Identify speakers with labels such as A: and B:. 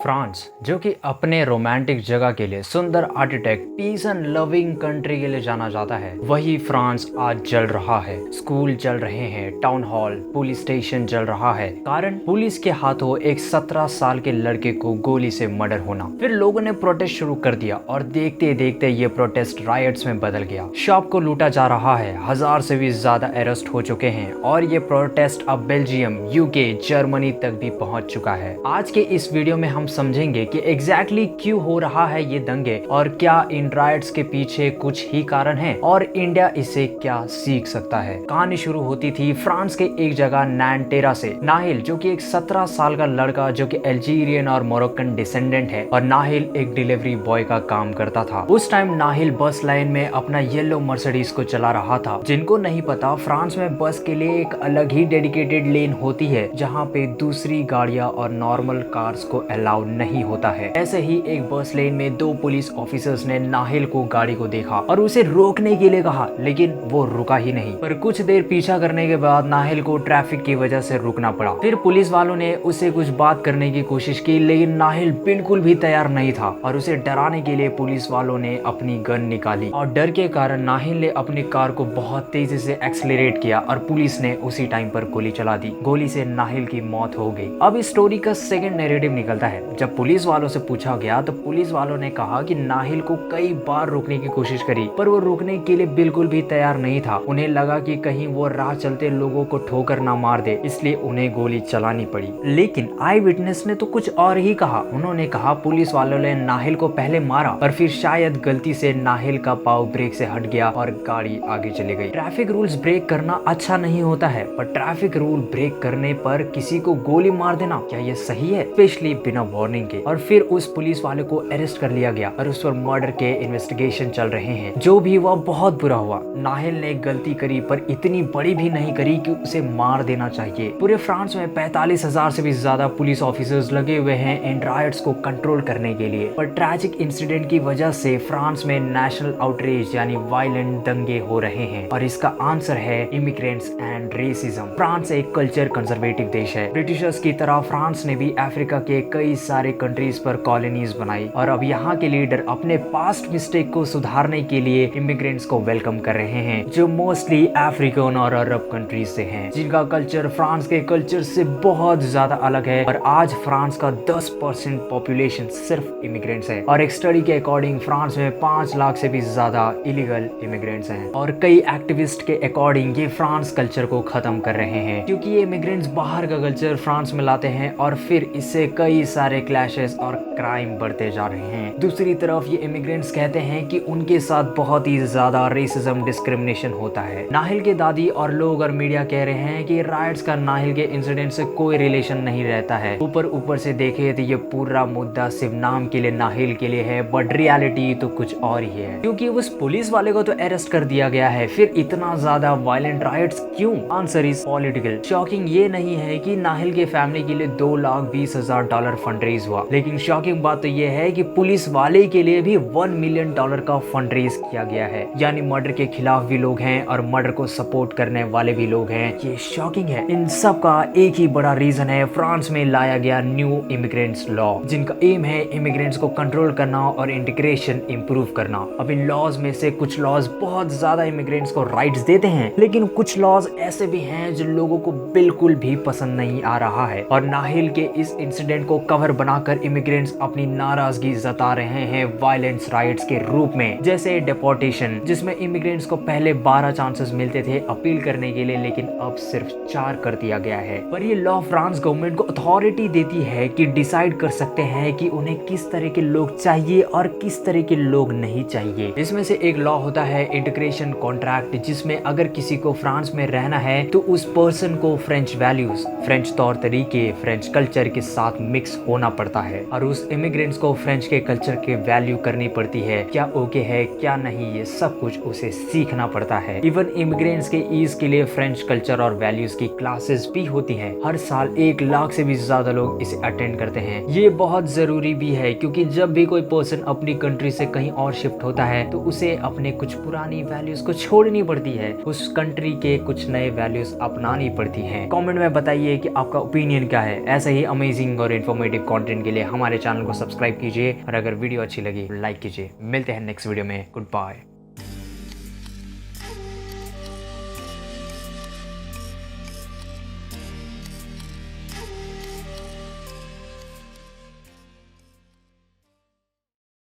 A: France जो कि अपने रोमांटिक जगह के लिए सुंदर architect peace and loving country के लिए जाना जाता है, वही फ्रांस आज जल रहा है। स्कूल जल रहे हैं, टाउन हॉल, पुलिस स्टेशन जल रहा है। कारण पुलिस के हाथों एक 17 साल के लड़के को गोली से मर्डर होना। फिर लोगों ने प्रोटेस्ट शुरू कर दिया और देखते देखते ये प्रोटेस्ट रायट्स में बदल गया। शॉप को लूटा जा रहा है, 1000 से भी ज्यादा अरेस्ट हो चुके हैं और ये प्रोटेस्ट अब बेल्जियम, यूके, जर्मनी तक भी पहुंच चुका है। आज के इस वीडियो में हम समझेंगे कि एग्जैक्टली क्यों हो रहा है ये दंगे और क्या इन राइट्स के पीछे कुछ ही कारण है और इंडिया इससे क्या सीख सकता है। कहानी शुरू होती थी फ्रांस के एक जगह नैनटेरा से। नाहिल जो कि एक 17 साल का लड़का जो कि अल्जीरियन और मोरक्कन डिसेंडेंट है और नाहिल एक डिलीवरी बॉय का काम करता था। उस टाइम नाहिल बस लाइन में अपना येलो मर्सिडीज को चला रहा था। जिनको नहीं पता, फ्रांस में बस के लिए एक अलग ही डेडिकेटेड लेन होती है जहाँ पे दूसरी गाड़ियां और नॉर्मल कार्स को अलाउ नहीं होता है। ऐसे ही एक बस लेन में 2 पुलिस ऑफिसर्स ने नाहिल को गाड़ी को देखा और उसे रोकने के लिए कहा, लेकिन वो रुका ही नहीं। पर कुछ देर पीछा करने के बाद नाहिल को ट्रैफिक की वजह से रुकना पड़ा। फिर पुलिस वालों ने उसे कुछ बात करने की कोशिश की, लेकिन नाहिल बिल्कुल भी तैयार नहीं था और उसे डराने के लिए पुलिस वालों ने अपनी गन निकाली और डर के कारण नाहिल ने अपनी कार को बहुत तेजी से एक्सेलरेट किया और पुलिस ने उसी टाइम पर गोली चला दी। गोली से नाहिल की मौत हो गई। अब इस स्टोरी का सेकंड नैरेटिव निकलता है। जब पुलिस वालों से पूछा गया तो पुलिस वालों ने कहा कि नाहिल को कई बार रोकने की कोशिश करी, पर वो रुकने के लिए बिल्कुल भी तैयार नहीं था। उन्हें लगा कि कहीं वो राह चलते लोगों को ठोकर ना मार दे, इसलिए उन्हें गोली चलानी पड़ी। लेकिन आई विटनेस ने तो कुछ और ही कहा। उन्होंने कहा पुलिस वालों ने नाहिल को पहले मारा और फिर शायद गलती से नाहिल का पाँव ब्रेक से हट गया और गाड़ी आगे चली गई। ट्रैफिक रूल्स ब्रेक करना अच्छा नहीं होता है, पर ट्रैफिक रूल ब्रेक करने पर किसी को गोली मार देना, क्या ये सही है? स्पेशली बिना वार्निंग के। और फिर उस पुलिस वाले को अरेस्ट कर लिया गया और उस पर मर्डर के इन्वेस्टिगेशन चल रहे हैं। जो भी हुआ बहुत बुरा हुआ। नाहिल ने गलती करी, पर इतनी बड़ी भी नहीं करी कि उसे मार देना चाहिए। पूरे फ्रांस में 45,000 से भी ज्यादा पुलिस ऑफिसर्स लगे हुए हैं इन राइट्स को कंट्रोल करने के लिए। पर ट्रैजिक इंसिडेंट की वजह से फ्रांस में नेशनल आउटरीच यानी वायलेंट दंगे हो रहे हैं और इसका आंसर है इमिग्रेंट्स एंड रेसिज्म। फ्रांस एक कल्चर कंजर्वेटिव देश है। ब्रिटिशर्स की तरह फ्रांस ने भी अफ्रीका के कई सारे कंट्रीज पर कॉलोनीज बनाई और अब यहाँ के लीडर अपने पास्ट मिस्टेक को सुधारने के लिए इमिग्रेंट्स को वेलकम कर रहे हैं, जो मोस्टली अफ्रीकन और अरब कंट्रीज से हैं, जिनका कल्चर फ्रांस के कल्चर से बहुत ज्यादा अलग है। और आज फ्रांस का 10% पॉपुलेशन सिर्फ इमिग्रेंट्स है और एक स्टडी के अकॉर्डिंग फ्रांस में 5 लाख से भी ज्यादा इलीगल इमिग्रेंट्स हैं। और कई एक्टिविस्ट के अकॉर्डिंग ये फ्रांस कल्चर को खत्म कर रहे हैं, क्योंकि ये इमिग्रेंट्स बाहर का कल्चर फ्रांस में लाते हैं और फिर इससे कई सारे क्लैशेस और क्राइम बढ़ते जा रहे हैं। दूसरी तरफ ये इमिग्रेंट्स कहते हैं कि उनके साथ बहुत ही ज्यादा रेसिज्म, डिस्क्रिमिनेशन होता है। नाहिल के दादी और लोग और मीडिया कह रहे हैं कि राइट्स का नाहिल के इंसिडेंट से कोई रिलेशन नहीं रहता है। ऊपर से देखे तो ये पूरा मुद्दा सिर्फ नाम के लिए नाहिल के लिए है, बट रियलिटी तो कुछ और ही है, क्योंकि उस पुलिस वाले को तो अरेस्ट कर दिया गया है, फिर इतना ज्यादा वायलेंट राइट्स क्यों? Answer is political. शॉकिंग ये नहीं है कि नाहिल के फैमिली के लिए $2,20,000 फंड रेज हुआ, लेकिन शॉकिंग बात तो ये है कि पुलिस वाले के लिए भी $1 मिलियन का फंड रेज किया गया है। यानी मर्डर के खिलाफ भी लोग हैं और मर्डर को सपोर्ट करने वाले भी लोग हैं। ये शॉकिंग है। इन सब का एक ही बड़ा रीजन है, फ्रांस में लाया गया न्यू इमिग्रेंट्स लॉ, जिनका एम है इमिग्रेंट्स को कंट्रोल करना और इंटीग्रेशन इंप्रूव करना। अब इन लॉज में से कुछ लॉज बहुत ज्यादा इमिग्रेंट्स को राइट्स देते हैं, लेकिन कुछ लॉज ऐसे भी हैं जो लोगों को बिल्कुल भी पसंद नहीं आ रहा है। और नाहिल के इस इंसिडेंट को कवर बनाकर इमिग्रेंट्स अपनी नाराजगी जता रहे हैं वायलेंस राइट्स के रूप में, जैसे डिपोर्टेशन, जिसमें इमिग्रेंट्स को पहले 12 चांसेस मिलते थे अपील करने के लिए, लेकिन अब सिर्फ 4 कर दिया गया है। पर ये लॉ फ्रांस गवर्नमेंट को अथॉरिटी देती है कि डिसाइड कर सकते हैं कि उन्हें किस तरह के लोग चाहिए और किस तरह के लोग नहीं चाहिए। इसमें से एक लॉ होता है इंटीग्रेशन कॉन्ट्रैक्ट, जिसमें अगर किसी को फ्रांस में रहना है तो उस पर्सन को फ्रेंच वैल्यूज, फ्रेंच तौर तरीके, फ्रेंच कल्चर के साथ मिक्स होना पड़ता है और उस इमिग्रेंट्स को फ्रेंच के कल्चर के वैल्यू करनी पड़ती है। क्या ओके है क्या नहीं, ये सब कुछ उसे सीखना पड़ता है। इवन इमिग्रेंट्स के ईज के लिए फ्रेंच कल्चर और वैल्यूज की क्लासेस भी होती हैं। हर साल 1 लाख से भी ज्यादा लोग इसे अटेंड करते हैं। ये बहुत जरूरी भी है, क्योंकि जब भी कोई पर्सन अपनी कंट्री से कहीं और शिफ्ट होता है तो उसे अपने कुछ पुरानी वैल्यूज को छोड़नी पड़ती है, उस कंट्री के कुछ नए वैल्यूज अपनानी पड़ती है। कमेंट में बताइए कि आपका ओपिनियन क्या है। ऐसे ही अमेजिंग और इन्फॉर्मेटिव कंटेंट के लिए हमारे चैनल को सब्सक्राइब कीजिए और अगर वीडियो अच्छी लगी लाइक कीजिए। मिलते हैं नेक्स्ट वीडियो में। Good bye.